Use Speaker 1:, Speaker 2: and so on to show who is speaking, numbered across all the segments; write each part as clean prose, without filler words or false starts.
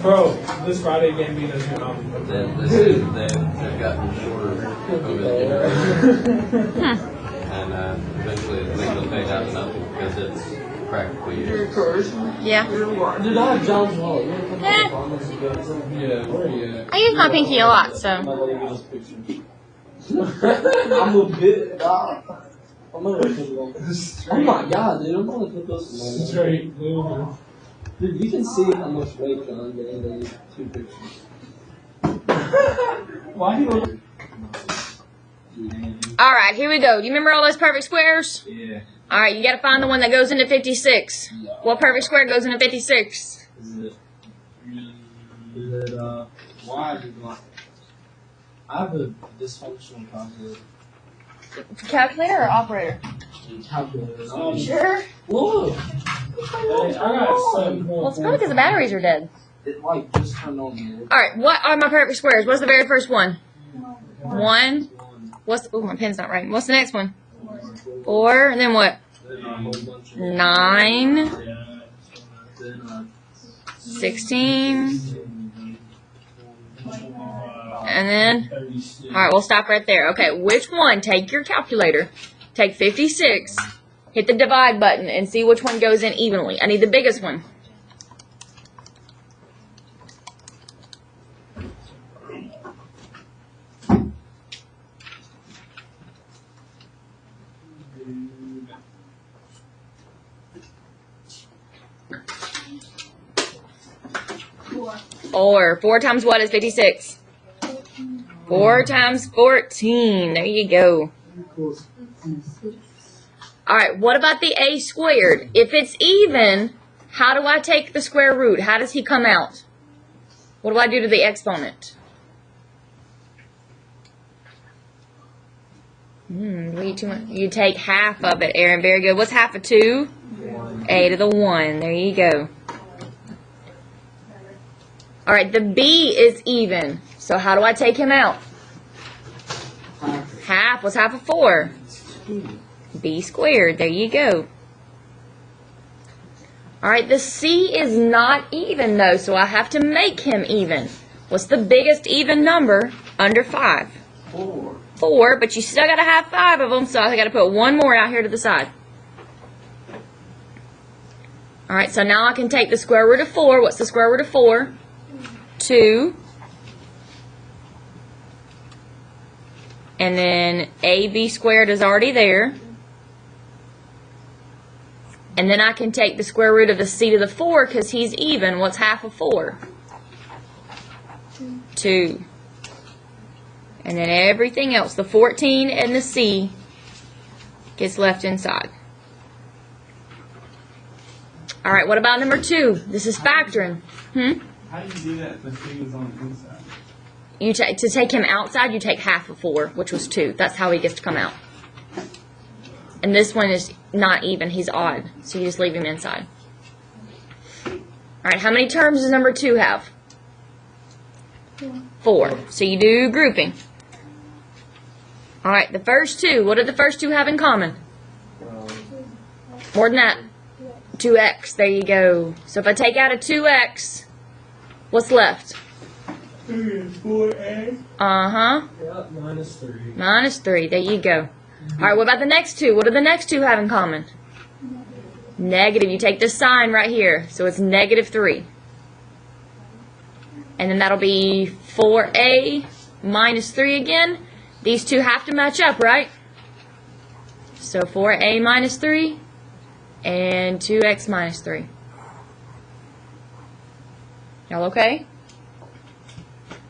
Speaker 1: Bro, this Friday game beat us not.
Speaker 2: They've gotten shorter over the generation. And eventually I think they'll fade out to nothing because it's practically useless.
Speaker 3: Yeah.
Speaker 1: Dude, I have John's wallet.
Speaker 3: Yeah.
Speaker 1: Where are you at?
Speaker 3: I use my pinky a lot, so.
Speaker 1: I'm a bit. I'm gonna put it on. Oh my god, dude! I'm gonna put those straight over. Dude, you can see how much weight John gained in these two pictures. Why do you look?
Speaker 3: Alright, here we go. Do you remember all those perfect squares?
Speaker 1: Yeah.
Speaker 3: Alright, you gotta find the one that goes into 56.
Speaker 1: Yeah.
Speaker 3: What perfect square goes into 56?
Speaker 1: Is it why is it like? I have a dysfunctional calculator.
Speaker 3: Calculator or operator?
Speaker 1: Calculator.
Speaker 3: Sure.
Speaker 1: Whoa! I got 7.
Speaker 3: Well, it's probably because the batteries are dead.
Speaker 1: It like just turned on here.
Speaker 3: Alright, what are my perfect squares? What's the very first one? 1. What's oh, my pen's not right. What's the next one? 4. And then what? 9. 16. And then, alright, we'll stop right there. Okay, which one? Take your calculator. Take 56. Hit the divide button and see which one goes in evenly. I need the biggest one. Four. 4 times what is 56? 4 times 14. There you go. Alright, what about the a squared? If it's even, how do I take the square root? How does he come out? What do I do to the exponent? Way too much. You take half of it, Aaron. Very good. What's half of 2? A to the 1. There you go. Alright, the b is even. So how do I take him out? Half. What's half of 4? B squared. There you go. Alright, the c is not even though, so I have to make him even. What's the biggest even number under 5? 4, but you still got to have 5 of them, so I got to put one more out here to the side. Alright, so now I can take the square root of 4. What's the square root of 4? 2. And then AB squared is already there. And then I can take the square root of the c to the 4 because he's even. What's half of 4? 2. And then everything else, the 14 and the c, gets left inside. Alright, what about number 2? This is factoring.
Speaker 1: How do you do that if the thing is on the inside?
Speaker 3: To take him outside, you take half of 4, which was 2. That's how he gets to come out. And this one is not even. He's odd. So you just leave him inside. Alright, how many terms does number 2 have? 4. So you do grouping. Alright, the first 2. What do the first 2 have in common? More than that. 2x. There you go. So if I take out a 2x, what's left?
Speaker 1: 3 and 4a.
Speaker 3: Uh-huh.
Speaker 1: Yep, minus 3.
Speaker 3: Minus 3. There you go. Alright, what about the next 2? What do the next 2 have in common? Negative. You take this sign right here. So it's negative 3. And then that'll be 4a minus 3 again. These two have to match up, right? So 4a minus 3 and 2x minus 3. Y'all okay?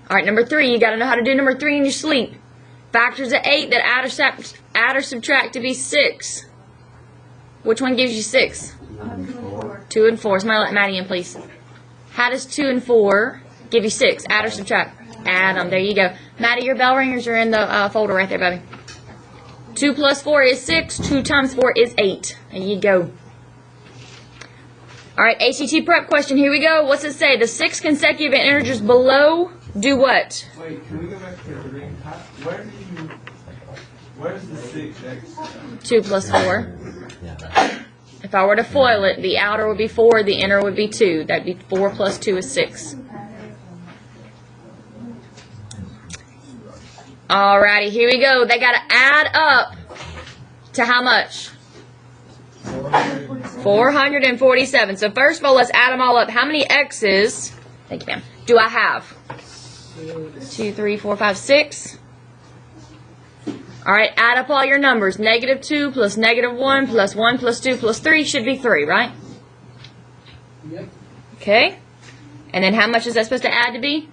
Speaker 3: Alright, number 3. You got to know how to do number 3 in your sleep. Factors of 8 that add or subtract to be 6. Which one gives you 6? 2 and 4. Somebody let Maddie in, please. How does 2 and 4 give you 6? Add or subtract? Add them. There you go. Maddie, your bell ringers are in the folder right there, buddy. 2 plus 4 is 6. 2 times 4 is 8. There you go. Alright, ACT prep question. Here we go. What's it say? The 6 consecutive integers below do what?
Speaker 1: Wait, can we go back to the ring? Where's the 6x?
Speaker 3: 2 plus 4. If I were to FOIL it, the outer would be 4, the inner would be 2. That'd be 4 plus 2 is 6. Alrighty, here we go. They got to add up to how much? 447. So first of all, let's add them all up. How many x's, thank you, ma'am, do I have? 2, 3, 4, 5, 6. Alright, add up all your numbers. -2 plus -1 plus 1 plus 2 plus 3 should be 3, right?
Speaker 1: Yep.
Speaker 3: Okay. And then how much is that supposed to add to be?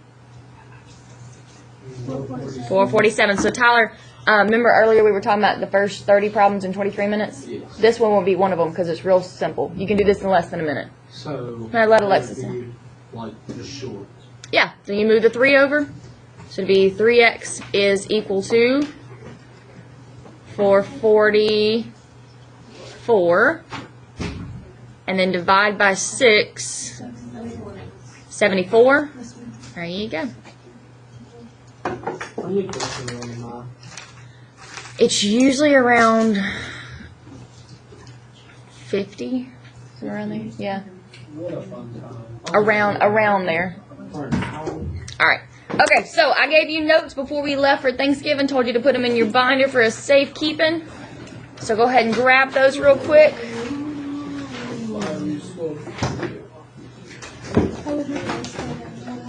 Speaker 3: 447. So Tyler, remember earlier we were talking about the first 30 problems in 23 minutes?
Speaker 1: Yes.
Speaker 3: This one will be one of them because it's real simple. You can do this in less than a minute.
Speaker 1: So,
Speaker 3: Now let Alexis in.
Speaker 1: like, just short.
Speaker 3: Yeah, so you move the 3 over. So it'd be 3x is equal to 444. And then divide by 6, 74. There you go. It's usually around 50. Is it around there? Yeah.
Speaker 1: What a fun time.
Speaker 3: Around there. Alright. Okay, so I gave you notes before we left for Thanksgiving. Told you to put them in your binder for a safe keeping. So go ahead and grab those real quick.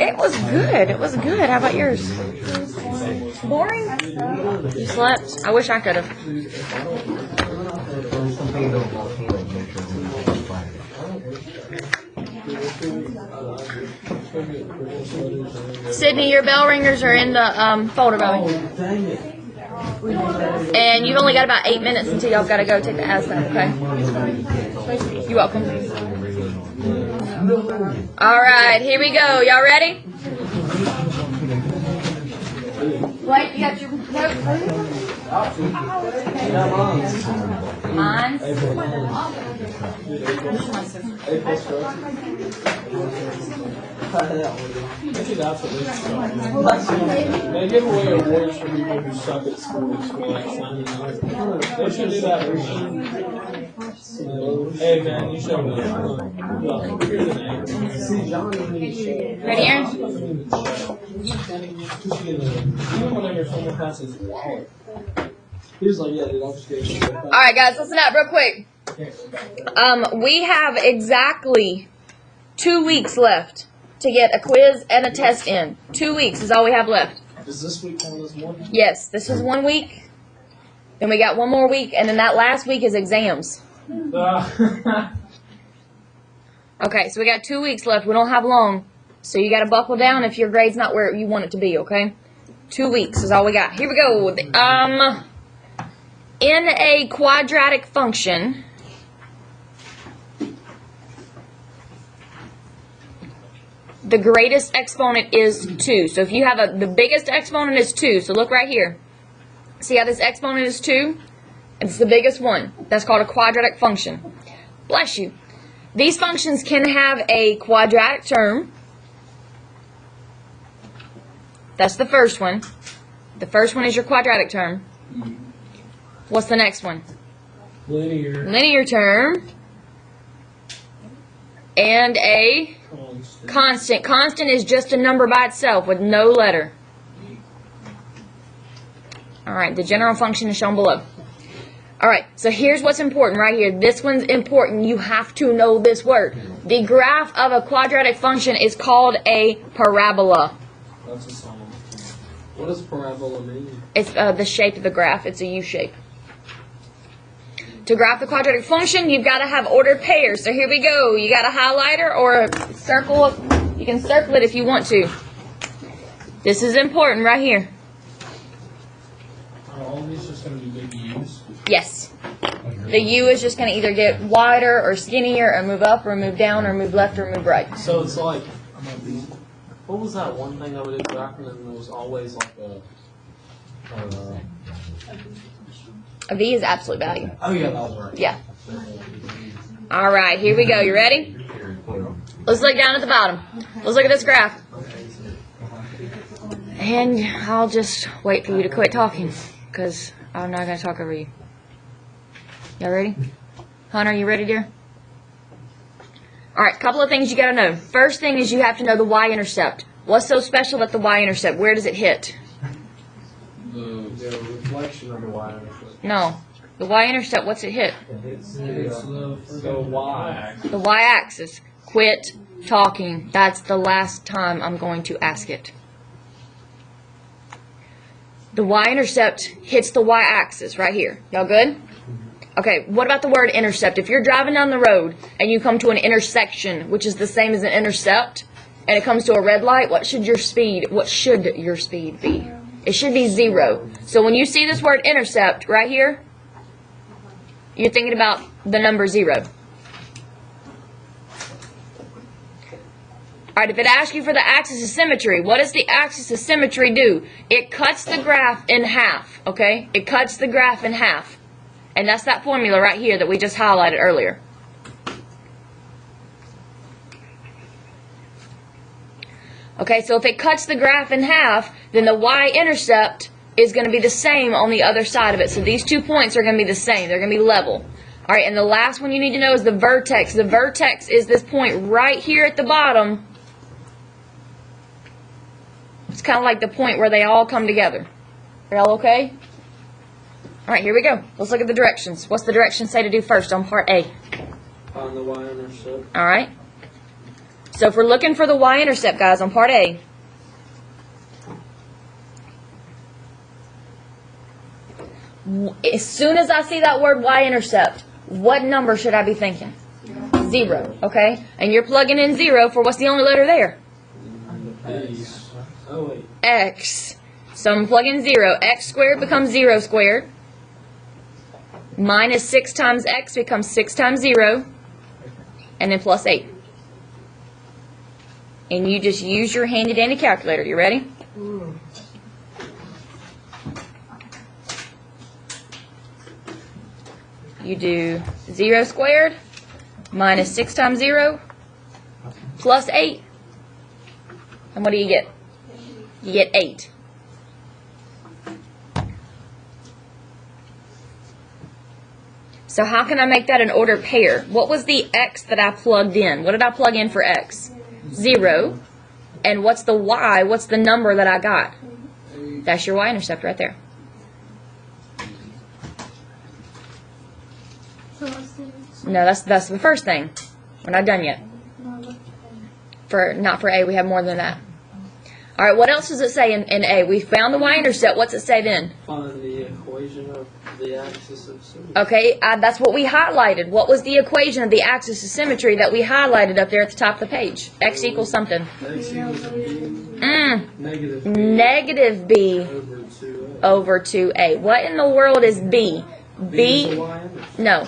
Speaker 3: It was good. It was good. How about yours? Boring? You slept? I wish I could have. Sydney, your bell ringers are in the folder, Bobby. And you've only got about 8 minutes until y'all got to go take the ASVAB, okay? You're welcome. All right, here we go. Y'all ready? Blake, you got your notes? Mine?
Speaker 1: They give away awards for people who suck at sports for like signing up. They should do that for me. Hey man, you should have done here's an egg.
Speaker 3: Ready, Aaron?
Speaker 1: Even whenever someone passes wallet. He was like, yeah, dude, I'll just get it.
Speaker 3: Alright guys, listen up real quick. We have exactly 2 weeks left to get a quiz and a test in. 2 weeks is all we have left.
Speaker 1: Is this week count as one?
Speaker 3: Yes, this is 1 week. Then we got 1 more week, and then that last week is exams. Okay, so we got 2 weeks left. We don't have long. So you got to buckle down if your grade's not where you want it to be, okay? 2 weeks is all we got. Here we go. In a quadratic function, the greatest exponent is 2. So if you have the biggest exponent is 2. So look right here. See how this exponent is 2? It's the biggest one. That's called a quadratic function. Bless you. These functions can have a quadratic term. That's the first one. The first one is your quadratic term. What's the next one?
Speaker 1: Linear.
Speaker 3: Linear term. And a constant. Constant is just a number by itself with no letter. Alright, the general function is shown below. Alright, so here's what's important right here. This one's important. You have to know this word. The graph of a quadratic function is called a parabola.
Speaker 1: That's a song. What does parabola mean?
Speaker 3: It's the shape of the graph. It's a U shape. To graph the quadratic function, you've got to have ordered pairs. So here we go. You got a highlighter or a circle. You can circle it if you want to. This is important right here.
Speaker 1: Are all these just going to be big U's?
Speaker 3: Yes. The U is just going to either get wider or skinnier or move up or move down or move left or move right.
Speaker 1: So it's like, what was that one thing that we did graphing and there was always like
Speaker 3: A V is absolute value.
Speaker 1: oh yeah, that was right.
Speaker 3: Yeah. All right, here we go. You ready? Let's look down at the bottom. Let's look at this graph. And I'll just wait for you to quit talking because I'm not going to talk over you. Y'all ready? Hunter, you ready, dear? Alright, couple of things you gotta know. First thing is you have to know the y-intercept. What's so special about the y-intercept? Where does it hit?
Speaker 1: The reflection of the y-intercept.
Speaker 3: No. The y-intercept, what's it hit?
Speaker 1: It's the y.
Speaker 3: The y-axis. Quit talking. That's the last time I'm going to ask it. The y-intercept hits the y-axis right here. Y'all good? Okay, what about the word intercept? If you're driving down the road and you come to an intersection, which is the same as an intercept, and it comes to a red light, what should your speed be? It should be 0. So when you see this word intercept right here, you're thinking about the number 0. Alright, if it asks you for the axis of symmetry, what does the axis of symmetry do? It cuts the graph in half, okay? It cuts the graph in half. And that's that formula right here that we just highlighted earlier. Okay, so if it cuts the graph in half, then the y-intercept is going to be the same on the other side of it. So these 2 points are going to be the same. They're going to be level. Alright, and the last one you need to know is the vertex. The vertex is this point right here at the bottom. It's kind of like the point where they all come together. Are y'all okay? Alright, here we go. Let's look at the directions. What's the direction say to do first on part A?
Speaker 1: On the y-intercept.
Speaker 3: Alright. So if we're looking for the y-intercept, guys, on part A, as soon as I see that word y-intercept, what number should I be thinking? 0, okay? And you're plugging in 0 for what's the only letter there?
Speaker 1: Oh, wait.
Speaker 3: X. So I'm plugging 0. X squared becomes 0 squared. Minus 6 times x becomes 6 times 0. And then plus 8. And you just use your handy dandy calculator. You ready? You do 0 squared minus 6 times 0 plus 8. And what do you get? You get 8. So how can I make that an ordered pair? What was the x that I plugged in? What did I plug in for x? 0. And what's the y? What's the number that I got? That's your y-intercept right there. No, that's the first thing. We're not done yet. Not for A, we have more than that. Alright, what else does it say in A? We found the y-intercept. What's it say then?
Speaker 1: Find the equation of the axis of symmetry.
Speaker 3: Okay, that's what we highlighted. What was the equation of the axis of symmetry that we highlighted up there at the top of the page? X equals something.
Speaker 1: X equals B. Negative B.
Speaker 3: Negative B
Speaker 1: Over 2A.
Speaker 3: over 2A. What in the world is B?
Speaker 1: B is the y-intercept.
Speaker 3: No.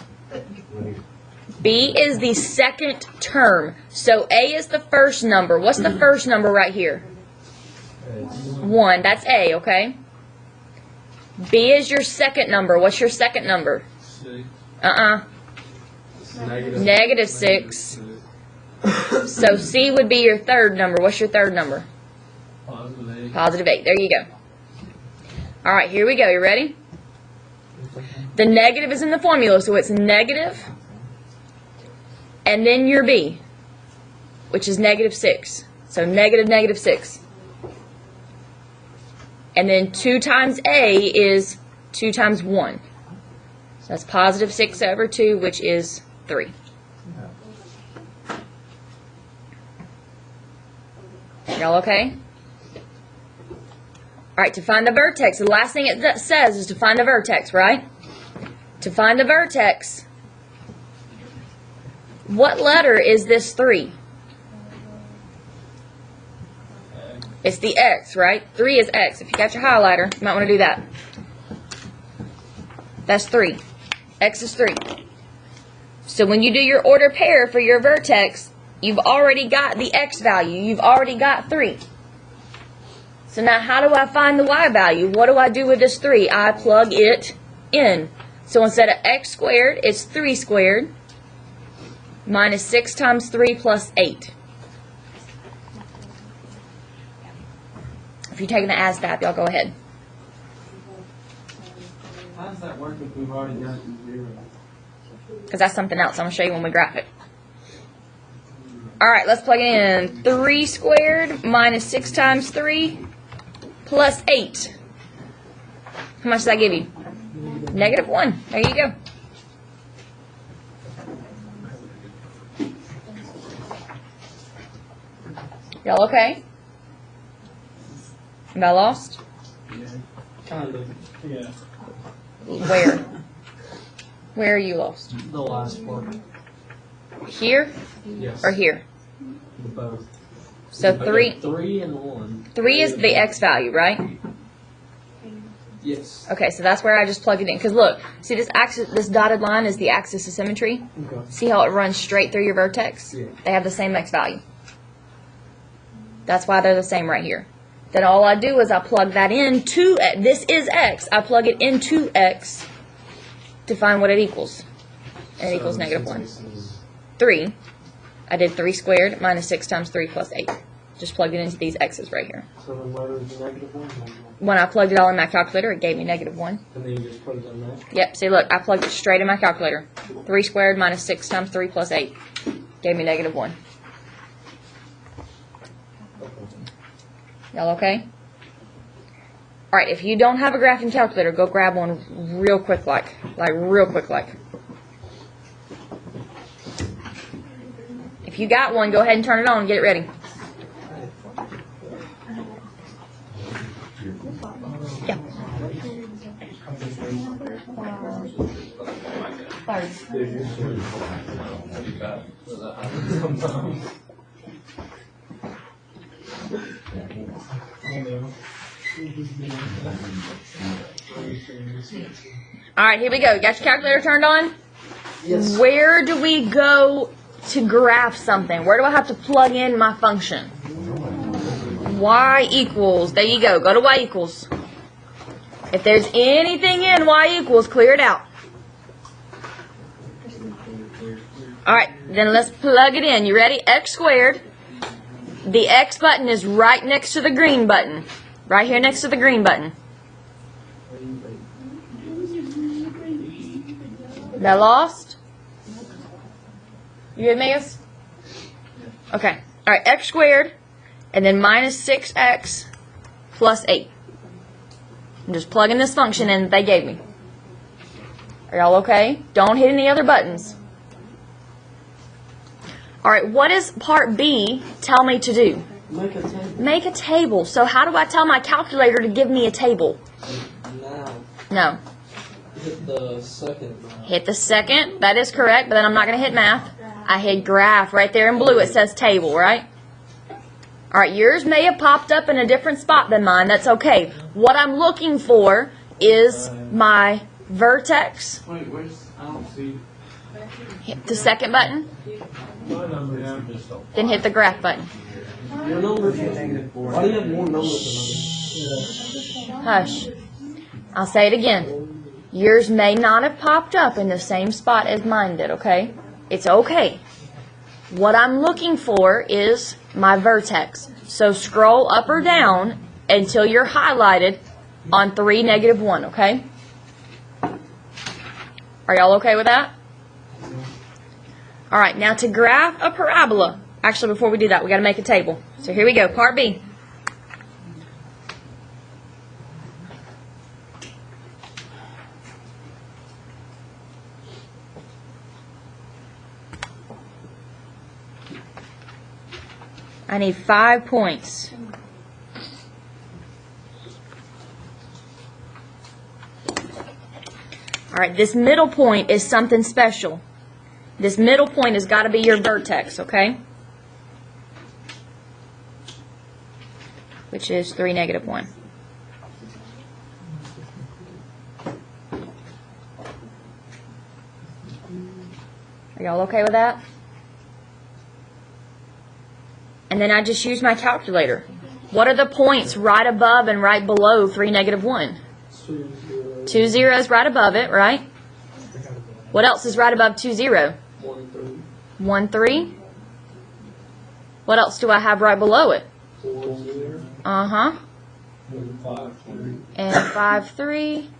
Speaker 3: B is the second term. So A is the first number. What's the first number right here? 1. That's A, okay? B is your second number. What's your second number?
Speaker 1: 6.
Speaker 3: Negative 6. So C would be your third number. What's your third number?
Speaker 1: Positive 8.
Speaker 3: Positive 8. There you go. Alright, here we go. You ready? The negative is in the formula, so it's negative, and then your B, which is negative 6. So negative, negative 6. And then 2 times A is 2 times 1. So that's positive 6 over 2, which is 3. Y'all okay? Alright, to find the vertex, the last thing it says is to find the vertex, right? To find the vertex, what letter is this 3? It's the X, right? 3 is X. If you got your highlighter, you might want to do that. That's 3. X is 3. So when you do your order pair for your vertex, you've already got the X value. You've already got 3. So now how do I find the Y value? What do I do with this 3? I plug it in. So instead of X squared, it's 3 squared minus 6 times 3 plus 8. If you're taking the ASVAB, y'all go ahead.
Speaker 1: How does that work if we've already got 0?
Speaker 3: Because that's something else. I'm going to show you when we graph it. Alright, let's plug it in. 3 squared minus 6 times 3 plus 8. How much does that give you? -1. There you go. Y'all okay? Am I lost?
Speaker 1: Kind of. Yeah.
Speaker 3: Where? Where are you lost?
Speaker 1: The last part.
Speaker 3: Here
Speaker 1: Yes.
Speaker 3: or here?
Speaker 1: Both.
Speaker 3: So 3.
Speaker 1: 3 and 1.
Speaker 3: 3 is the x value, right?
Speaker 1: Yes.
Speaker 3: Okay, so that's where I just plugged it in. Because look, see this axis, this dotted line is the axis of symmetry.
Speaker 1: Okay.
Speaker 3: See how it runs straight through your vertex?
Speaker 1: Yeah.
Speaker 3: They have the same x value. That's why they're the same right here. Then all I do is I plug that into, this is x, I plug it into x to find what it equals. And it equals -1. 3. I did 3 squared minus 6 times 3 plus 8. Just plugged it into these x's right here.
Speaker 1: So then where is the -1?
Speaker 3: When I plugged it all in my calculator, it gave me -1.
Speaker 1: And then you just put it in there?
Speaker 3: Yep, see look, I plugged it straight in my calculator. 3 squared minus 6 times 3 plus 8. Gave me -1. Y'all okay? Alright, if you don't have a graphing calculator, go grab one real quick like real quick like. If you got one, go ahead and turn it on and get it ready. Yeah. Alright, here we go. You got your calculator turned on?
Speaker 1: Yes.
Speaker 3: Where do we go to graph something? Where do I have to plug in my function? Y equals. There you go. Go to Y equals. If there's anything in Y equals, clear it out. Alright, then let's plug it in. You ready? X squared. The X button is right next to the green button. Right here next to the green button. That lost? You with me, guys? Okay. Alright, x squared, and then minus 6x plus 8. I'm just plugging this function in that they gave me. Are y'all okay? Don't hit any other buttons. Alright, what does part B tell me to do?
Speaker 1: Make a table.
Speaker 3: Make a table. So how do I tell my calculator to give me a table?
Speaker 1: Now.
Speaker 3: No.
Speaker 1: Hit the second.
Speaker 3: Hit the second. That is correct, but then I'm not going to hit math. I hit graph. Right there in blue it says table, right? Alright, yours may have popped up in a different spot than mine. That's okay. What I'm looking for is my vertex.
Speaker 1: Wait, where's... I don't see...
Speaker 3: Hit the second button.
Speaker 1: My number, yeah.
Speaker 3: Then hit the graph button.
Speaker 1: Your numbers are -4. Why do you have more numbers than others?
Speaker 3: Hush. I'll say it again. Yours may not have popped up in the same spot as mine did, okay? It's okay. What I'm looking for is my vertex. So scroll up or down until you're highlighted on 3, -1, okay? Are y'all okay with that? Alright, now to graph a parabola. Actually, before we do that, we got to make a table. So here we go, part B. I need 5 points. Alright, this middle point is something special. This middle point has got to be your vertex, okay? Which is 3, -1. Are y'all okay with that? And then I just use my calculator. What are the points right above and right below 3, -1? 2 zeros right above it, right? What else is right above 2, 0?
Speaker 1: 1, 3.
Speaker 3: 1, 3. What else do I have right below it?
Speaker 1: 4, 0.
Speaker 3: Uh-huh.
Speaker 1: And 5, 3.
Speaker 3: And 5, 3.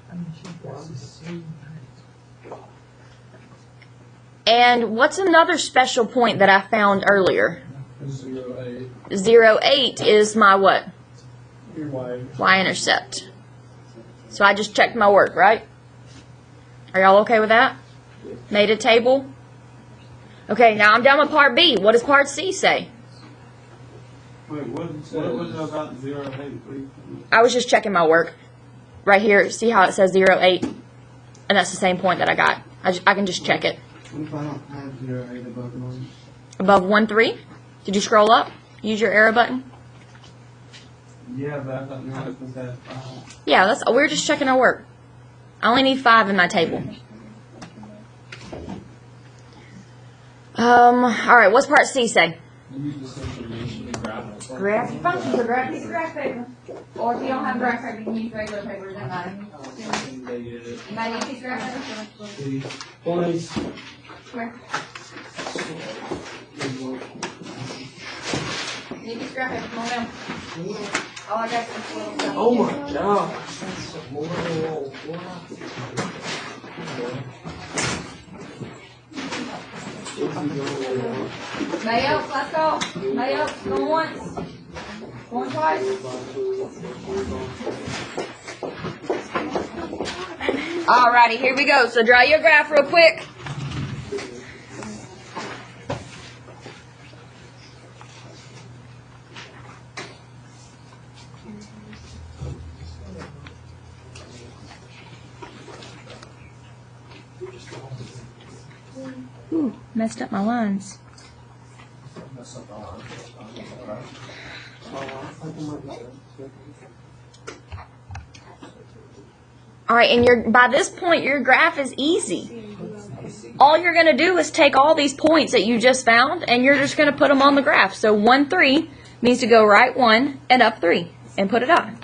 Speaker 3: And what's another special point that I found earlier?
Speaker 1: 0, 8.
Speaker 3: 0, 8 is my what?
Speaker 1: Your y.
Speaker 3: Y-intercept. So I just checked my work, right? Are y'all okay with that? Made a table? Okay, now I'm done with part B. What does part C say?
Speaker 4: Wait, what was it about 0, 8, please?
Speaker 3: I was just checking my work. Right here, see how it says 0, 8? And that's the same point that I got. I can just check it.
Speaker 4: What if I don't have 0, 8 above 1?
Speaker 3: Above 1, 3? Did you scroll up? Use your arrow button?
Speaker 4: Yeah, but I thought now it was that.
Speaker 3: Yeah, we're just checking our work. I only need 5 in my table. Alright, what's part C say?
Speaker 1: Use this information to graph it.
Speaker 3: Graph your functions, or graph a piece of graph paper. Or if you don't have graph paper, you can use regular paper, it doesn't matter.
Speaker 1: They get it.
Speaker 3: You might need a piece of graph paper.
Speaker 1: See? Boys.
Speaker 3: Where? Need a piece of graph paper, come on down. Oh, I got some little stuff.
Speaker 1: Oh my god. That's more
Speaker 3: Mayo, let's go. Mayo, go once. Going twice. Alrighty, here we go. So draw your graph real quick. Ooh, messed up my lines. Alright, and by this point, your graph is easy. All you're going to do is take all these points that you just found, and you're just going to put them on the graph. So 1, 3 means to go right 1 and up 3, and put it on.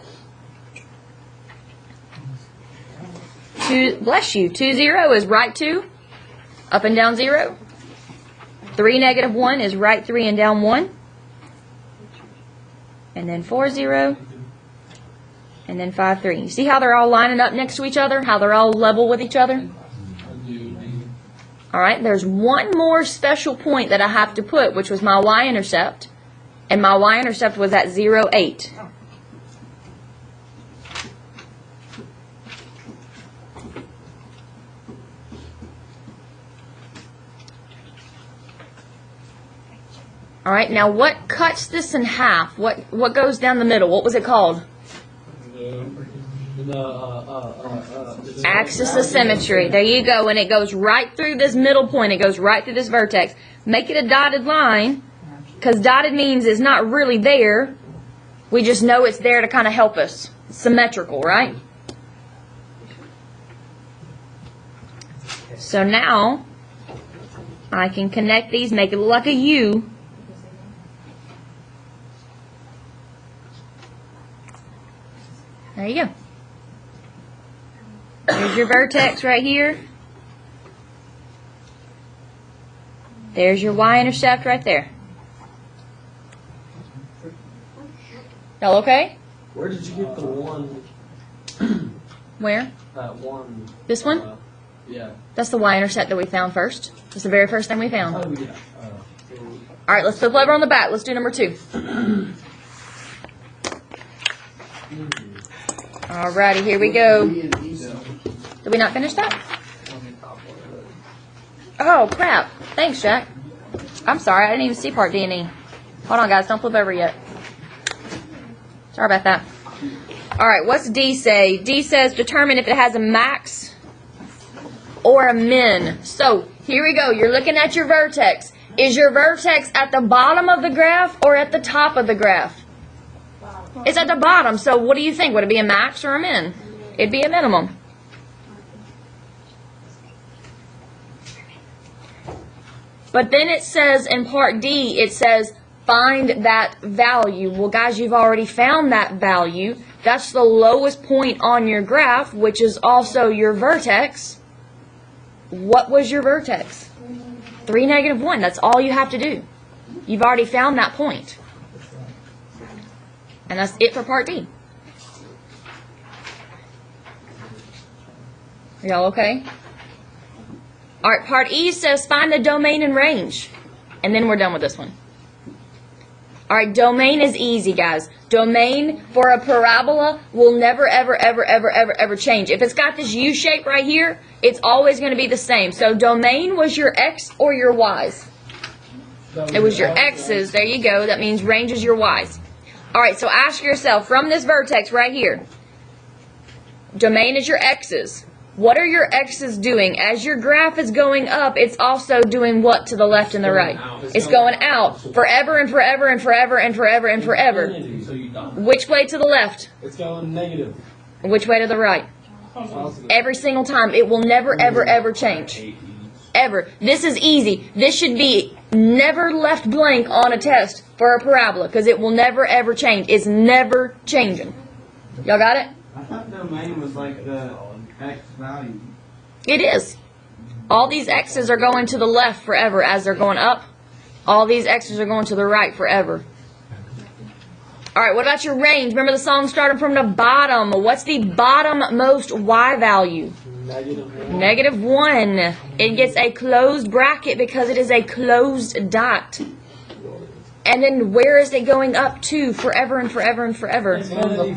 Speaker 3: 2, bless you, 2, 0 is right 2, up and down 0. 3, negative 1 is right 3 and down 1. And then 4, 0. And then 5, 3. You see how they're all lining up next to each other? How they're all level with each other? Alright, there's one more special point that I have to put, which was my y-intercept. And my y-intercept was at 0, 8. Alright, now what cuts this in half? What goes down the middle? What was it called? Axis of symmetry. There you go. And it goes right through this middle point. It goes right through this vertex. Make it a dotted line, because dotted means it's not really there. We just know it's there to kind of help us. It's symmetrical, right? So now I can connect these, make it look like a U. There you go. There's your vertex right here. There's your y-intercept right there. Y'all okay?
Speaker 1: Where did you get the 1?
Speaker 3: Where?
Speaker 1: That 1.
Speaker 3: This one?
Speaker 1: Yeah.
Speaker 3: That's the y-intercept that we found first. That's the very first thing we found.
Speaker 1: Oh, yeah.
Speaker 3: Alright, let's flip over on the back. Let's do number 2. Alrighty, here we go. Did we not finish that? Oh, crap. Thanks, Jack. I'm sorry, I didn't even see part D and E. Hold on, guys. Don't flip over yet. Sorry about that. Alright, what's D say? D says determine if it has a max or a min. So, here we go. You're looking at your vertex. Is your vertex at the bottom of the graph or at the top of the graph? It's at the bottom, so what do you think? Would it be a max or a min? It'd be a minimum. But then it says in part D, it says find that value. Well, guys, you've already found that value. That's the lowest point on your graph, which is also your vertex. What was your vertex? 3, negative 1. That's all you have to do. You've already found that point. And that's it for part D. Are y'all okay? Alright, part E says find the domain and range. And then we're done with this one. Alright, domain is easy, guys. Domain for a parabola will never, ever, ever, ever, ever, ever change. If it's got this U shape right here, it's always going to be the same. So domain was your X or your Y's. It was your X's. There you go. That means range is your Y's. Alright, so ask yourself, from this vertex right here, domain is your X's. What are your X's doing? As your graph is going up, it's also doing what to the left and the right? It's going out forever and forever and forever and forever and forever. Which way to the left?
Speaker 1: It's going negative.
Speaker 3: Which way to the right? Every single time. It will never, ever, ever change. Ever. This is easy. This should be never left blank on a test for a parabola because it will never, ever change. It's never changing. Y'all got it?
Speaker 4: I thought domain was like the X value.
Speaker 3: It is. All these X's are going to the left forever as they're going up. All these X's are going to the right forever. Alright, what about your range? Remember the song started from the bottom. What's the bottommost Y value?
Speaker 1: Negative 1.
Speaker 3: -1. It gets a closed bracket because it is a closed dot. And then where is it going up to forever and forever and forever?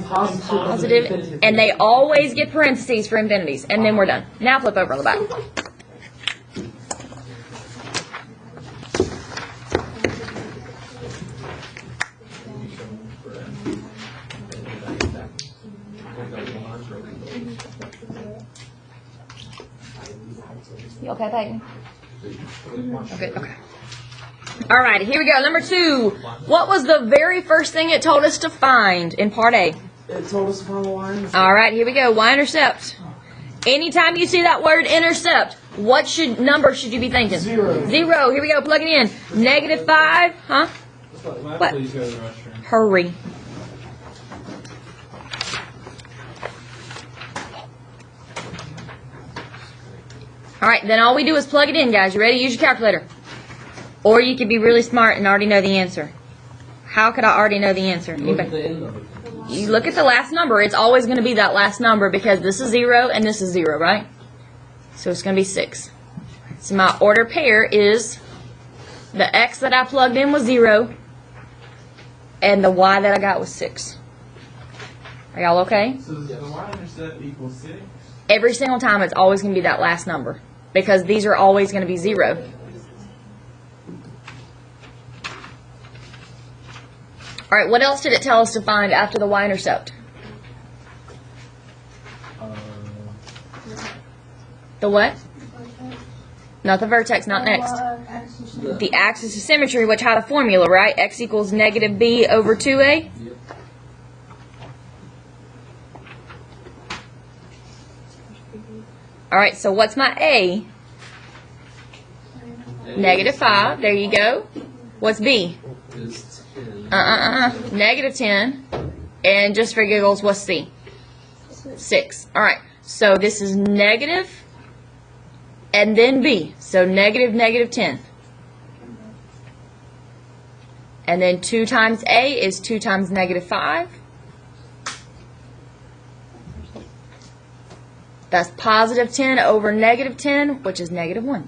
Speaker 3: Positive. And they always get parentheses for infinities. And then we're done. Now flip over on the back. You okay, Peyton? Okay. Alright, here we go. Number 2. What was the very first thing it told us to find in part A?
Speaker 1: It told us to find the y-intercept.
Speaker 3: Alright, here we go. Y-intercept. Anytime you see that word intercept, what number should you be thinking?
Speaker 1: 0.
Speaker 3: 0. Here we go. Plug it in. -5. Huh? What?
Speaker 4: Please go to the restroom.
Speaker 3: Hurry. Alright, then all we do is plug it in, guys. You ready? Use your calculator. Or you could be really smart and already know the answer. How could I already know the answer?
Speaker 1: Look at the end of it.
Speaker 3: You look at the last number. It's always going to be that last number because this is 0 and this is 0, right? So it's going to be 6. So my order pair is the X that I plugged in was 0 and the Y that I got was 6. Are y'all okay?
Speaker 4: So does the y-intercept equal 6?
Speaker 3: Every single time it's always going to be that last number because these are always going to be 0. Alright, what else did it tell us to find after the y-intercept? The what? Not the vertex, not next. The axis of symmetry, which had a formula, right? X equals -b over 2a. Alright, so what's my A? -5. There you go. What's B?
Speaker 1: Is 10.
Speaker 3: -10. And just for giggles, what's C? 6. Alright, so this is negative and then B. So -10. And then 2 times A is 2 times -5. That's +10 over -10, which is -1.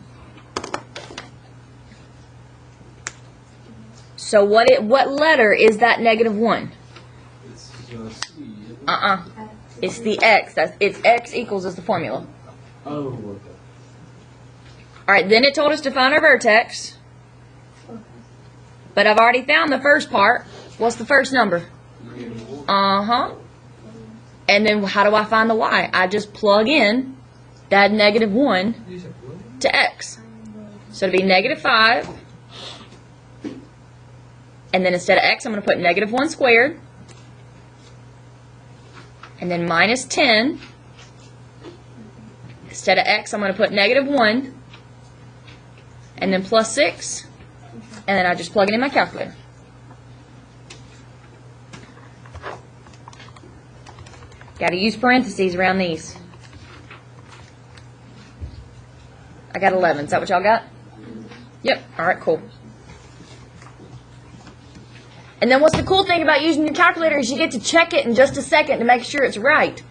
Speaker 3: So what letter is that -1?
Speaker 1: It's C.
Speaker 3: It's the X. It's X equals is the formula.
Speaker 1: Oh, okay.
Speaker 3: Alright, then it told us to find our vertex. But I've already found the first part. What's the first number? And then how do I find the Y? I just plug in that -1 to X. So it'll be -5. And then instead of X, I'm going to put -1 squared. And then -10. Instead of X, I'm going to put -1. And then +6. And then I just plug it in my calculator. Got to use parentheses around these. I got 11. Is that what y'all got? Yep. All right, cool. And then what's the cool thing about using your calculator is you get to check it in just a second to make sure it's right.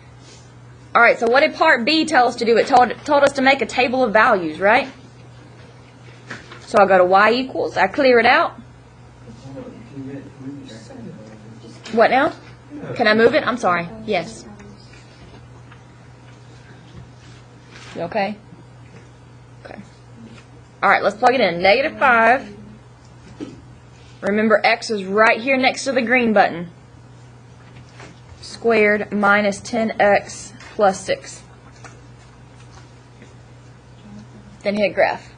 Speaker 3: All right, so what did part B tell us to do? It told us to make a table of values, right? So I go to Y equals. I clear it out. What now? Can I move it? I'm sorry. Yes. You okay? Okay. All right, let's plug it in. -5. Remember, x is right here next to the green button. Squared minus 10x plus 6. Then hit graph.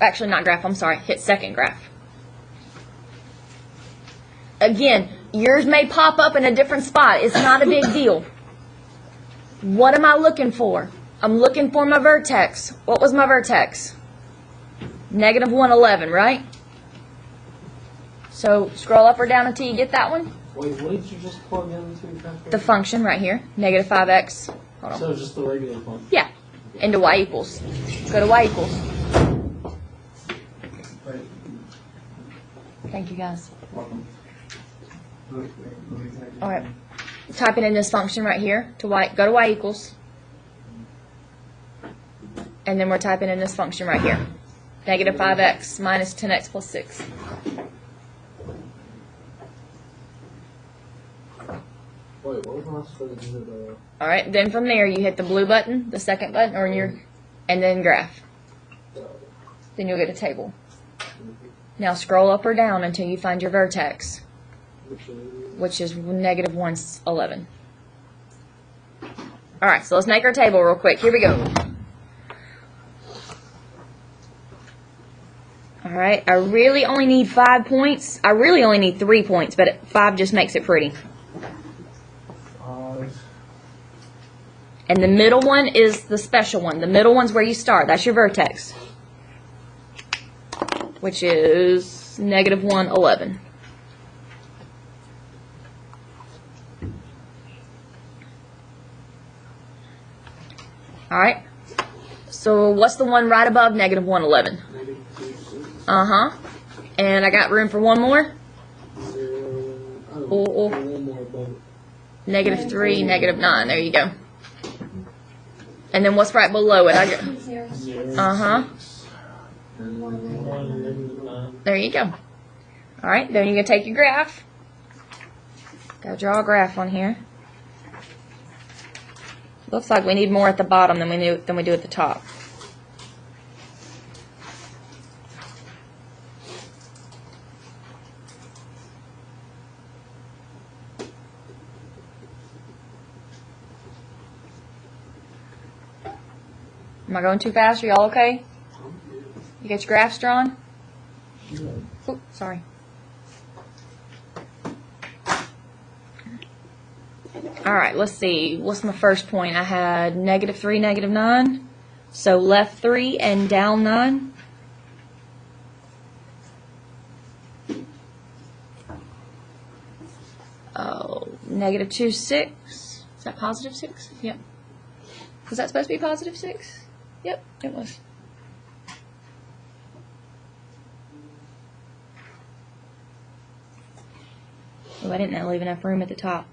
Speaker 3: Actually, not graph, I'm sorry. Hit second graph. Again, yours may pop up in a different spot. It's not a big deal. What am I looking for? I'm looking for my vertex. What was my vertex? -111, right? So scroll up or down until you get that one.
Speaker 1: Wait, what did you just plug into?
Speaker 3: The function right here, -5x. Hold on.
Speaker 1: So just the regular function.
Speaker 3: Yeah, into y equals. Go to y equals. Thank you guys.
Speaker 1: Welcome.
Speaker 3: All right, type it in this function right here to y. Go to y equals, and then we're typing in this function right here, -5x minus 10x plus 6.
Speaker 1: Wait, what was I supposed to do?
Speaker 3: All right, then from there you hit the blue button, the second button, or and then graph. Then you'll get a table. Now scroll up or down until you find your vertex, which is -111. All right, so let's make our table real quick. Here we go. All right, I really only need 5 points. I really only need 3 points, but 5 just makes it pretty. And the middle one is the special one. The middle one's where you start. That's your vertex, which is -111. All right. So what's the one right above -111? Uh-huh. And I got room for one more? Oh. -3, -9. There you go. And then what's right below it? Uh-huh. There you go. All right, then you're going to take your graph. Gotta draw a graph on here. Looks like we need more at the bottom than we do at the top. Am I going too fast? Are y'all okay? You got your graphs drawn? Oh, sorry. Alright, let's see. What's my first point? I had -3, -9. So left 3 and down 9. Oh, -2, 6. Is that +6? Yep. Was that supposed to be +6? Yep, it was. Oh, I didn't leave enough room at the top.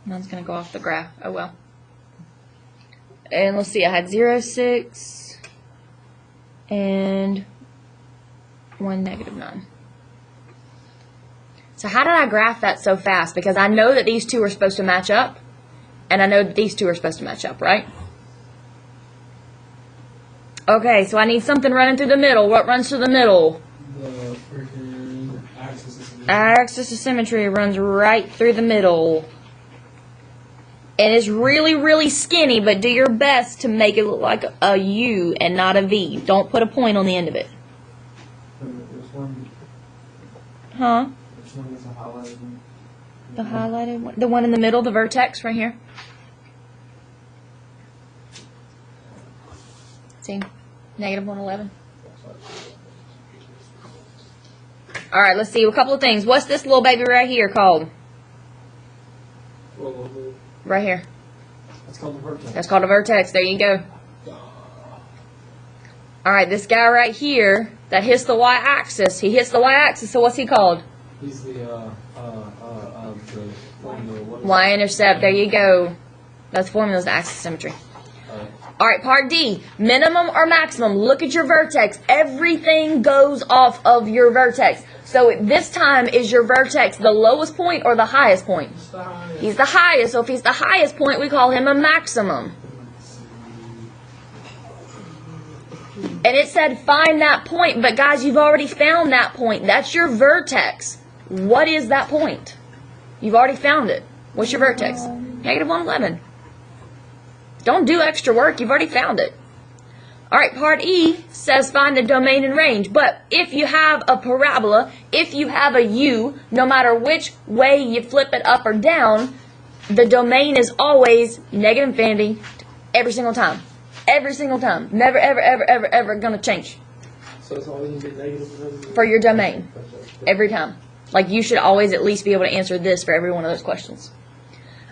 Speaker 3: Mine's going to go off the graph. Oh, well. And let's see, I had 0, 6, and 1, -9. So how did I graph that so fast? Because I know that these two are supposed to match up, and I know that these two are supposed to match up, right? Okay, so I need something running through the middle. What runs through the middle?
Speaker 1: The freaking axis of symmetry.
Speaker 3: Axis of symmetry runs right through the middle. And it's really, really skinny, but do your best to make it look like a U and not a V. Don't put a point on the end of it. Huh?
Speaker 1: Which one is the highlighted one?
Speaker 3: The highlighted one? The one in the middle, the vertex right here. See? -111. Alright, let's see. A couple of things. What's this little baby right here called? Right here.
Speaker 1: That's called the vertex.
Speaker 3: That's called a vertex. There you go. Alright, this guy right here that hits the y-axis. He hits the y-axis, so what's he called?
Speaker 1: He's the
Speaker 3: Y-intercept. There you go. That's formula's axis of symmetry. All right, part D, minimum or maximum. Look at your vertex. Everything goes off of your vertex. So this time, is your vertex the lowest point or the highest point? He's the highest. So if he's the highest point, we call him a maximum. And it said find that point. But guys, you've already found that point. That's your vertex. What is that point? You've already found it. What's your vertex? Negative 111. Don't do extra work. You've already found it. All right, part E says find the domain and range. But if you have a parabola, if you have a U, no matter which way you flip it up or down, the domain is always negative infinity every single time. Every single time. Never, ever, ever, ever, ever going to change.
Speaker 1: So it's always going to be negative
Speaker 3: for your domain. Every time. Like you should always at least be able to answer this for every one of those questions.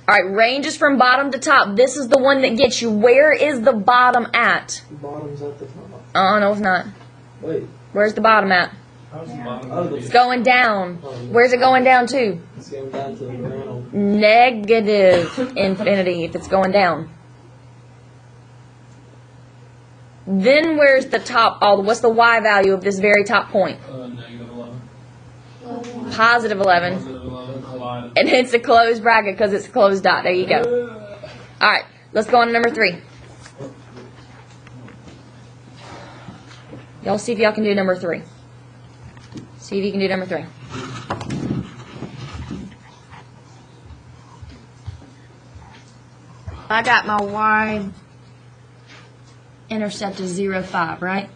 Speaker 3: All right, range is from bottom to top. This is the one that gets you. Where is the bottom at?
Speaker 1: The bottom's at the top.
Speaker 3: Oh, no, it's not.
Speaker 1: Wait.
Speaker 3: Where's the bottom at? It's going down. Where's it going down to?
Speaker 1: It's going down to the ground.
Speaker 3: Negative infinity if it's going down. Then where's the top? What's the y value of this very top point?
Speaker 4: Negative 11.
Speaker 3: Positive 11.
Speaker 4: Positive 11.
Speaker 3: And it's a closed bracket because it's a closed dot. There you go. All right, let's go on to number 3. Y'all see if y'all can do number 3. See if you can do number 3. I got my y intercept is 0, 5, right?